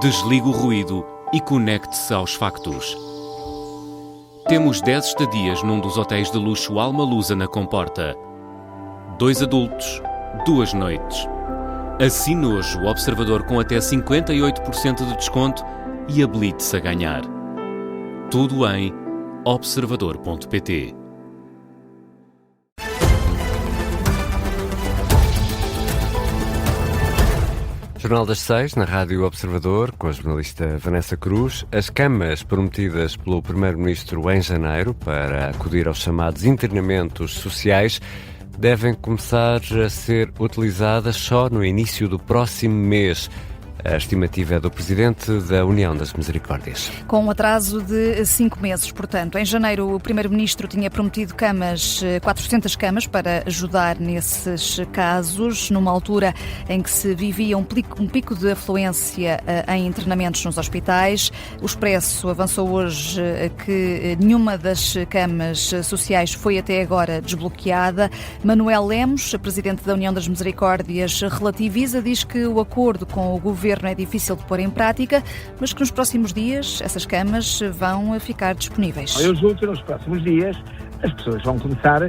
Desligue o ruído e conecte-se aos factos. Temos 10 estadias num dos hotéis de luxo Alma Lusa na Comporta. 2 adultos, 2 noites. Assine hoje o Observador com até 58% de desconto e habilite-se a ganhar. Tudo em observador.pt. Jornal das 6, na Rádio Observador, com a jornalista Vanessa Cruz. As camas prometidas pelo Primeiro-Ministro em janeiro para acudir aos chamados internamentos sociais devem começar a ser utilizadas só no início do próximo mês. A estimativa é do Presidente da União das Misericórdias. Com um atraso de 5 meses, portanto. Em janeiro, o Primeiro-Ministro tinha prometido 400 camas para ajudar nesses casos, numa altura em que se vivia um pico de afluência em internamentos nos hospitais. O Expresso avançou hoje que nenhuma das camas sociais foi até agora desbloqueada. Manuel Lemos, Presidente da União das Misericórdias, relativiza, diz que o acordo com o Governo é difícil de pôr em prática, mas que nos próximos dias essas camas vão ficar disponíveis. Eu julgo que nos próximos dias as pessoas vão começar a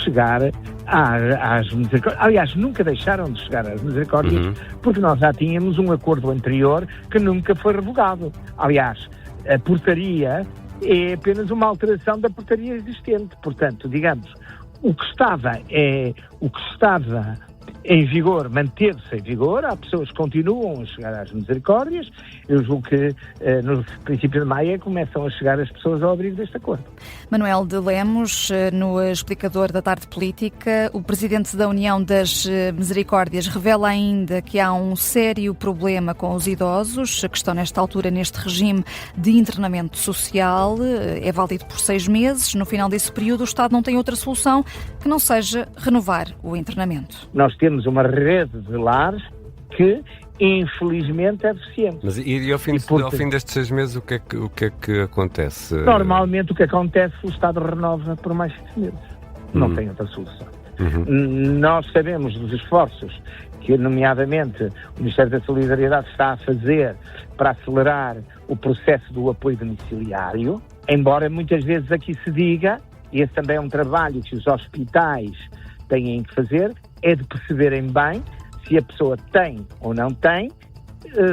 chegar às misericórdias. Aliás, nunca deixaram de chegar às misericórdias, porque nós já tínhamos um acordo anterior que nunca foi revogado. Aliás, a portaria é apenas uma alteração da portaria existente. Portanto, digamos, o que estava em vigor, manteve-se em vigor, há pessoas que continuam a chegar às misericórdias. Eu julgo que no princípio de maio começam a chegar as pessoas ao abrigo deste acordo. Manuel de Lemos, no explicador da Tarde Política, o Presidente da União das Misericórdias revela ainda que há um sério problema com os idosos que estão nesta altura neste regime de internamento social. É válido por 6 meses. No final desse período, o Estado não tem outra solução que não seja renovar o internamento. Nós temos uma rede de lares que, infelizmente, é deficiente. Mas ao fim destes 6 meses, o que é que acontece? Normalmente o que acontece, o Estado renova por mais 6 meses. Não tem outra solução. Nós sabemos dos esforços que, nomeadamente, o Ministério da Solidariedade está a fazer para acelerar o processo do apoio domiciliário, embora muitas vezes aqui se diga, e esse também é um trabalho que os hospitais têm que fazer, é de perceberem bem se a pessoa tem ou não tem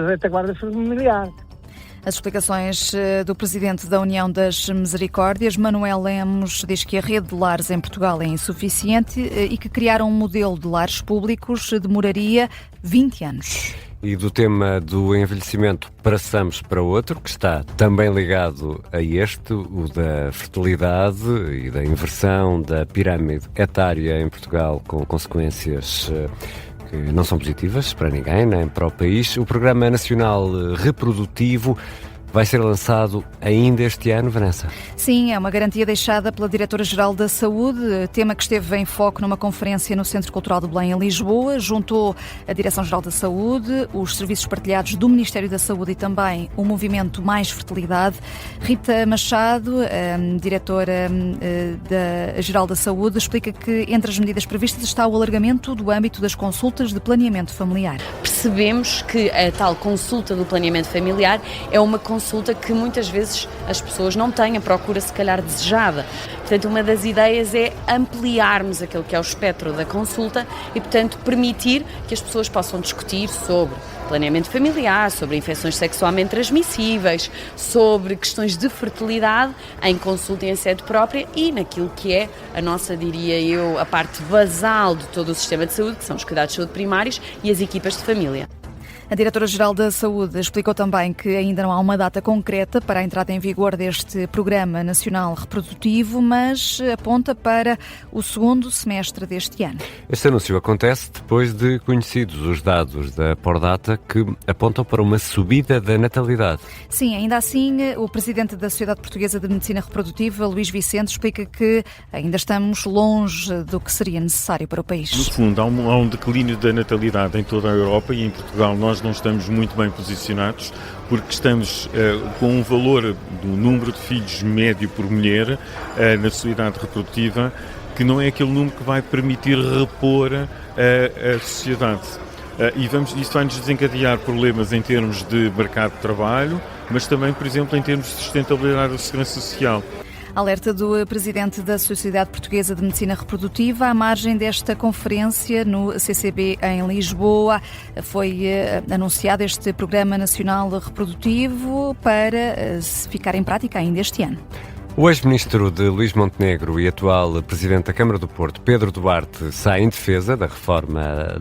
retaguarda familiar. As explicações do Presidente da União das Misericórdias, Manuel Lemos, diz que a rede de lares em Portugal é insuficiente e que criar um modelo de lares públicos demoraria 20 anos. E do tema do envelhecimento passamos para outro, que está também ligado a este, o da fertilidade e da inversão da pirâmide etária em Portugal, com consequências que não são positivas para ninguém, nem para o país. O Programa Nacional Reprodutivo vai ser lançado ainda este ano, Vanessa? Sim, é uma garantia deixada pela Diretora-Geral da Saúde, tema que esteve em foco numa conferência no Centro Cultural do Belém, em Lisboa. Juntou a Direção-Geral da Saúde, os serviços partilhados do Ministério da Saúde e também o movimento Mais Fertilidade. Rita Machado, Diretora da Geral da Saúde, explica que entre as medidas previstas está o alargamento do âmbito das consultas de planeamento familiar. Percebemos que a tal consulta do planeamento familiar é uma consulta que muitas vezes as pessoas não têm a procura, se calhar, desejada. Portanto, uma das ideias é ampliarmos aquilo que é o espectro da consulta e, portanto, permitir que as pessoas possam discutir sobre planeamento familiar, sobre infecções sexualmente transmissíveis, sobre questões de fertilidade em consulta em sede própria e naquilo que é a nossa, diria eu, a parte basal de todo o sistema de saúde, que são os cuidados de saúde primários e as equipas de família. A Diretora-Geral da Saúde explicou também que ainda não há uma data concreta para a entrada em vigor deste Programa Nacional Reprodutivo, mas aponta para o segundo semestre deste ano. Este anúncio acontece depois de conhecidos os dados da Pordata que apontam para uma subida da natalidade. Sim, ainda assim, o Presidente da Sociedade Portuguesa de Medicina Reprodutiva, Luís Vicente, explica que ainda estamos longe do que seria necessário para o país. No fundo, há um declínio da natalidade em toda a Europa e em Portugal nós não estamos muito bem posicionados porque estamos com um valor do número de filhos médio por mulher na sociedade reprodutiva que não é aquele número que vai permitir repor a sociedade. e isso vai-nos desencadear problemas em termos de mercado de trabalho, mas também, por exemplo, em termos de sustentabilidade da segurança social. Alerta do presidente da Sociedade Portuguesa de Medicina Reprodutiva. À margem desta conferência no CCB em Lisboa, foi anunciado este Programa Nacional Reprodutivo para ficar em prática ainda este ano. O ex-ministro de Luís Montenegro e atual presidente da Câmara do Porto, Pedro Duarte, sai em defesa da reforma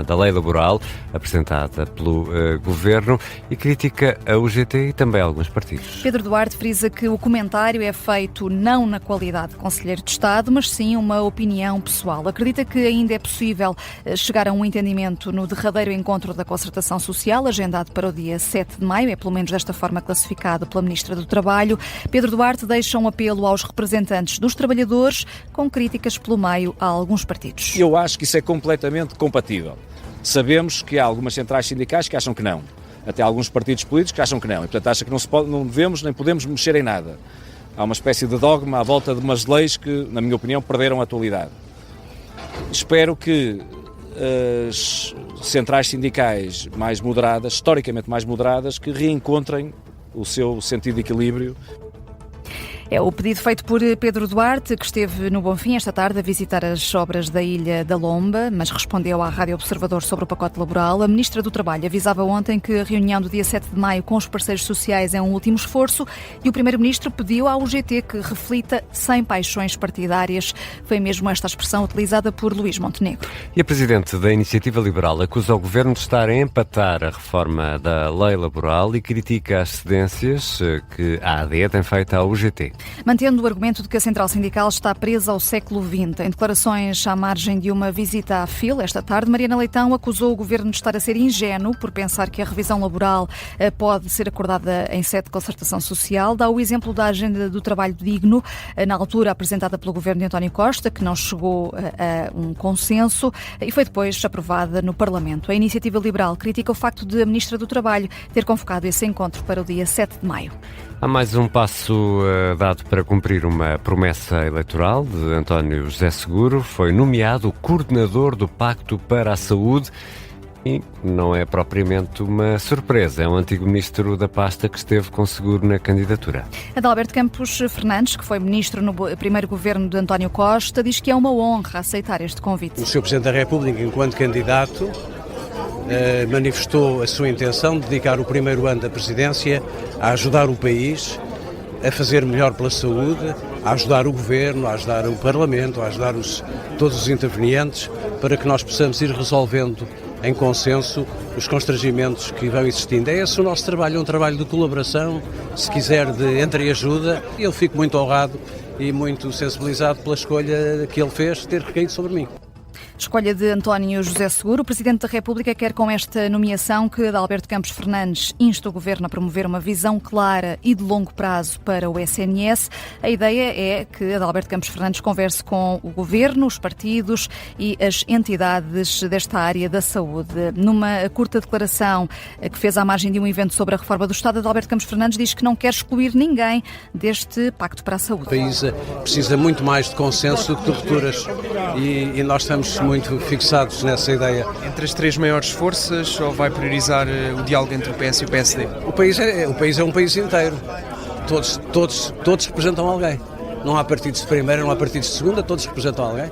da lei laboral apresentada pelo governo e critica a UGT e também alguns partidos. Pedro Duarte frisa que o comentário é feito não na qualidade de Conselheiro de Estado, mas sim uma opinião pessoal. Acredita que ainda é possível chegar a um entendimento no derradeiro encontro da Concertação Social, agendado para o dia 7 de maio, é pelo menos desta forma classificado pela Ministra do Trabalho. Pedro Duarte deixa um apelo aos representantes dos trabalhadores, com críticas pelo meio a alguns partidos. Eu acho que isso é completamente compatível. Sabemos que há algumas centrais sindicais que acham que não. Até alguns partidos políticos que acham que não. E, portanto, acham que não devemos nem podemos mexer em nada. Há uma espécie de dogma à volta de umas leis que, na minha opinião, perderam a atualidade. Espero que as centrais sindicais mais moderadas, historicamente mais moderadas, que reencontrem o seu sentido de equilíbrio. É o pedido feito por Pedro Duarte, que esteve no Bonfim esta tarde a visitar as obras da Ilha da Lomba, mas respondeu à Rádio Observador sobre o pacote laboral. A Ministra do Trabalho avisava ontem que a reunião do dia 7 de maio com os parceiros sociais é um último esforço e o Primeiro-Ministro pediu à UGT que reflita sem paixões partidárias. Foi mesmo esta a expressão utilizada por Luís Montenegro. E a Presidente da Iniciativa Liberal acusa o Governo de estar a empatar a reforma da lei laboral e critica as cedências que a AD tem feito à UGT. Mantendo o argumento de que a Central Sindical está presa ao século XX. Em declarações à margem de uma visita à FIL, esta tarde, Mariana Leitão acusou o Governo de estar a ser ingênuo por pensar que a revisão laboral pode ser acordada em sede de concertação social. Dá o exemplo da Agenda do Trabalho Digno, na altura apresentada pelo Governo de António Costa, que não chegou a um consenso e foi depois aprovada no Parlamento. A Iniciativa Liberal critica o facto de a Ministra do Trabalho ter convocado esse encontro para o dia 7 de maio. Há mais um passo dado para cumprir uma promessa eleitoral de António José Seguro. Foi nomeado coordenador do Pacto para a Saúde e não é propriamente uma surpresa. É um antigo ministro da pasta que esteve com Seguro na candidatura. Adalberto Campos Fernandes, que foi ministro no primeiro governo de António Costa, diz que é uma honra aceitar este convite. O Sr. Presidente da República, enquanto candidato, manifestou a sua intenção de dedicar o primeiro ano da presidência a ajudar o país a fazer melhor pela saúde, a ajudar o Governo, a ajudar o Parlamento, a ajudar todos os intervenientes para que nós possamos ir resolvendo em consenso os constrangimentos que vão existindo. É esse o nosso trabalho, é um trabalho de colaboração, se quiser, de entreajuda. Eu fico muito honrado e muito sensibilizado pela escolha que ele fez de ter recaído sobre mim. Escolha de António José Seguro. O Presidente da República quer com esta nomeação que Adalberto Campos Fernandes insta o Governo a promover uma visão clara e de longo prazo para o SNS. A ideia é que Adalberto Campos Fernandes converse com o Governo, os partidos e as entidades desta área da saúde. Numa curta declaração que fez à margem de um evento sobre a reforma do Estado, Adalberto Campos Fernandes diz que não quer excluir ninguém deste Pacto para a Saúde. O país precisa muito mais de consenso do que de rupturas e nós estamos muito fixados nessa ideia. Entre as três maiores forças, ou vai priorizar o diálogo entre o PS e o PSD? O país é um país inteiro. Todos representam alguém. Não há partidos de primeira, não há partidos de segunda, todos representam alguém.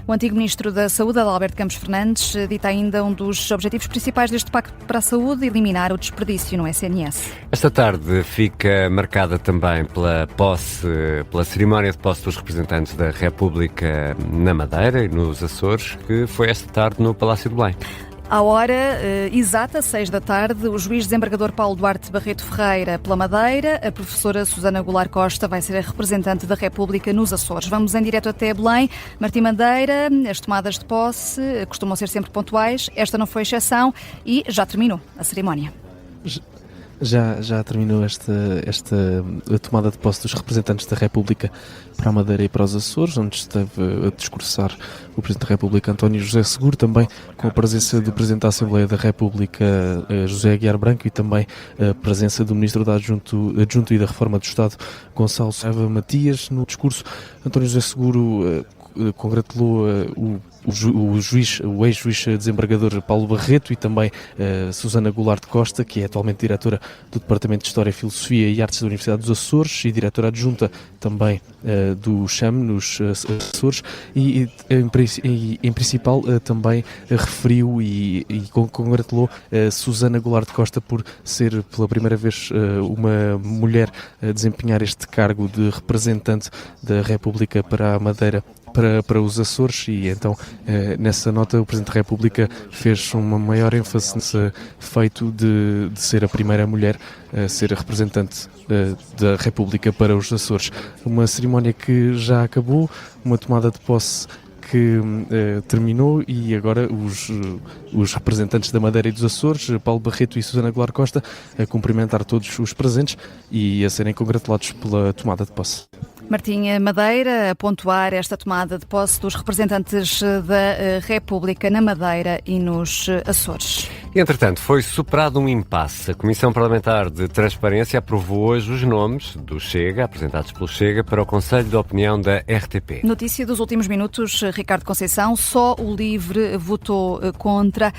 O antigo Ministro da Saúde, Adalberto Campos Fernandes, dita ainda um dos objetivos principais deste Pacto para a Saúde, eliminar o desperdício no SNS. Esta tarde fica marcada também pela cerimónia de posse dos representantes da República na Madeira e nos Açores, que foi esta tarde no Palácio de Belém. À hora exata, 6 da tarde, o juiz desembargador Paulo Duarte Barreto Ferreira pela Madeira, a professora Susana Goulart Costa vai ser a representante da República nos Açores. Vamos em direto até Belém. Martim Madeira, as tomadas de posse costumam ser sempre pontuais, esta não foi exceção e já terminou a cerimónia. Já terminou a tomada de posse dos representantes da República para a Madeira e para os Açores, onde esteve a discursar o Presidente da República, António José Seguro, também com a presença do Presidente da Assembleia da República, José Aguiar Branco, e também a presença do Ministro da Adjunto e da Reforma do Estado, Gonçalo Saiva Matias. No discurso, António José Seguro congratulou o ex-juiz desembargador Paulo Barreto e também Susana Goulart Costa, que é atualmente diretora do Departamento de História, Filosofia e Artes da Universidade dos Açores e diretora adjunta também do CHAM nos Açores, e em principal também referiu e congratulou Susana Goulart Costa por ser pela primeira vez uma mulher a desempenhar este cargo de representante da República para a Madeira, para os Açores, e então nessa nota o Presidente da República fez uma maior ênfase nesse feito de ser a primeira mulher a ser a representante da República para os Açores. Uma cerimónia que já acabou, uma tomada de posse que terminou, e agora os representantes da Madeira e dos Açores, Paulo Barreto e Susana Goulart Costa, a cumprimentar todos os presentes e a serem congratulados pela tomada de posse. Martinha Madeira a pontuar esta tomada de posse dos representantes da República na Madeira e nos Açores. Entretanto, foi superado um impasse. A Comissão Parlamentar de Transparência aprovou hoje os nomes do Chega, apresentados pelo Chega, para o Conselho de Opinião da RTP. Notícia dos últimos minutos, Ricardo Conceição, só o LIVRE votou contra.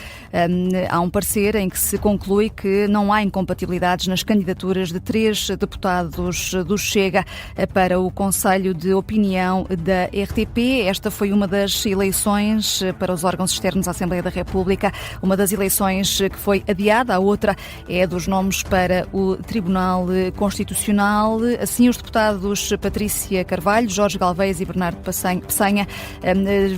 Há um parecer em que se conclui que não há incompatibilidades nas candidaturas de 3 deputados do Chega para o Conselho de Opinião da RTP. Esta foi uma das eleições para os órgãos externos à Assembleia da República, uma das eleições que foi adiada. A outra é dos nomes para o Tribunal Constitucional. Assim, os deputados Patrícia Carvalho, Jorge Galvez e Bernardo Peçanha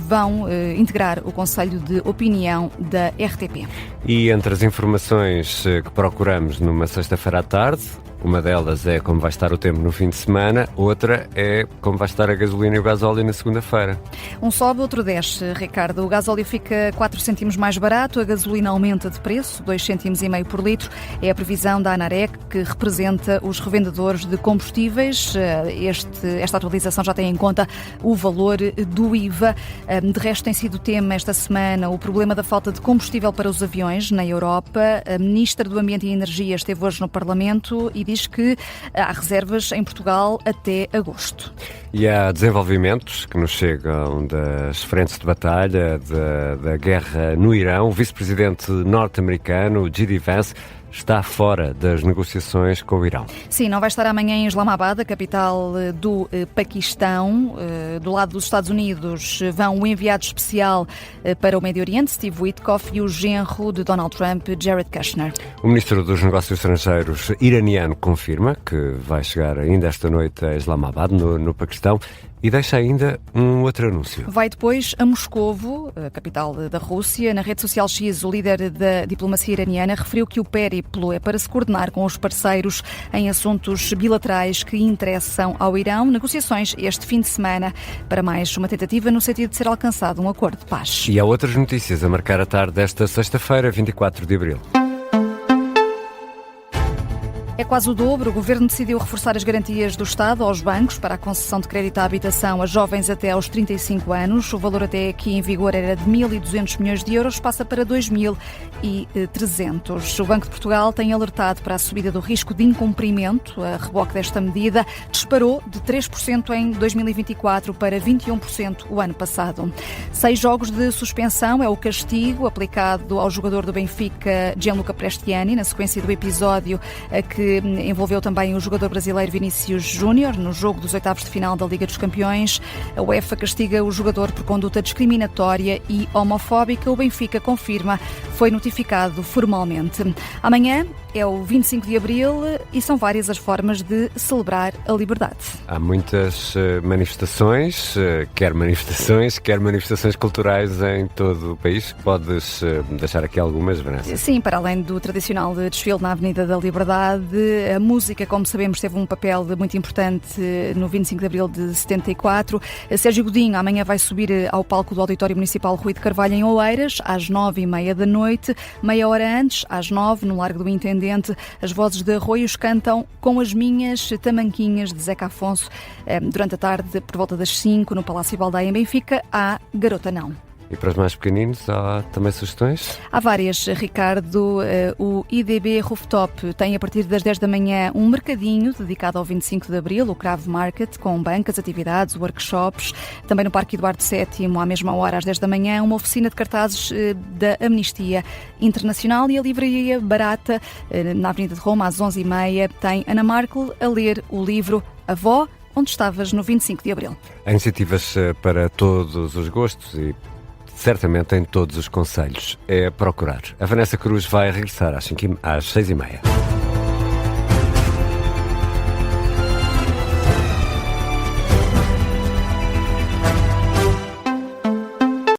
vão integrar o Conselho de Opinião da RTP. E entre as informações que procuramos numa sexta-feira à tarde, uma delas é como vai estar o tempo no fim de semana, outra é como vai estar a gasolina e o gasóleo na segunda-feira. Um sobe, outro desce, Ricardo. O gasóleo fica 4 cêntimos mais barato, a gasolina aumenta de preço, 2,5 cêntimos por litro. É a previsão da ANAREC, que representa os revendedores de combustíveis. Esta atualização já tem em conta o valor do IVA. De resto, tem sido tema esta semana o problema da falta de combustível para os aviões na Europa. A Ministra do Ambiente e Energia esteve hoje no Parlamento e diz que há reservas em Portugal até agosto. E há desenvolvimentos que nos chegam das frentes de batalha da guerra no Irão. O vice-presidente norte-americano, J.D. Vance, está fora das negociações com o Irão. Sim, não vai estar amanhã em Islamabad, a capital do Paquistão. Do lado dos Estados Unidos vão o enviado especial para o Médio Oriente, Steve Witkoff, e o genro de Donald Trump, Jared Kushner. O ministro dos Negócios Estrangeiros iraniano confirma que vai chegar ainda esta noite a Islamabad, no Paquistão, e deixa ainda um outro anúncio. Vai depois a Moscovo, a capital da Rússia. Na rede social X, o líder da diplomacia iraniana referiu que o périplo é para se coordenar com os parceiros em assuntos bilaterais que interessam ao Irão. Negociações este fim de semana para mais uma tentativa no sentido de ser alcançado um acordo de paz. E há outras notícias a marcar a tarde desta sexta-feira, 24 de abril. É quase o dobro. O Governo decidiu reforçar as garantias do Estado aos bancos para a concessão de crédito à habitação a jovens até aos 35 anos. O valor até aqui em vigor era de 1.200 milhões de euros, passa para 2.300. O Banco de Portugal tem alertado para a subida do risco de incumprimento. A reboque desta medida disparou de 3% em 2024 para 21% o ano passado. 6 jogos de suspensão é o castigo aplicado ao jogador do Benfica, Gianluca Prestiani, na sequência do episódio que envolveu também o jogador brasileiro Vinícius Júnior no jogo dos oitavos de final da Liga dos Campeões. A UEFA castiga o jogador por conduta discriminatória e homofóbica. O Benfica confirma, foi notificado formalmente. Amanhã é o 25 de abril e são várias as formas de celebrar a liberdade. Há muitas manifestações, quer manifestações culturais em todo o país. Podes deixar aqui algumas, Vanessa? Sim, para além do tradicional desfile na Avenida da Liberdade, a música, como sabemos, teve um papel muito importante no 25 de abril de 74. Sérgio Godinho amanhã vai subir ao palco do Auditório Municipal Rui de Carvalho em Oeiras, às 9h30 da noite. Meia hora antes, às 9h, no Largo do Intendente, as vozes de Arroios cantam Com as Minhas Tamanquinhas, de Zeca Afonso. Durante a tarde, por volta das 5h, no Palácio Baldeia em Benfica, há Garota Não. E para os mais pequeninos, há também sugestões? Há várias, Ricardo. O IDB Rooftop tem a partir das 10 da manhã um mercadinho dedicado ao 25 de Abril, o Cravo Market, com bancas, atividades, workshops. Também no Parque Eduardo VII, à mesma hora, às 10 da manhã, uma oficina de cartazes da Amnistia Internacional, e a livraria barata, na Avenida de Roma, às 11h30, tem Ana Markel a ler o livro Avó, onde estavas no 25 de Abril. Há iniciativas para todos os gostos e certamente em todos os concelhos. É procurar. A Vanessa Cruz vai regressar às 6h30.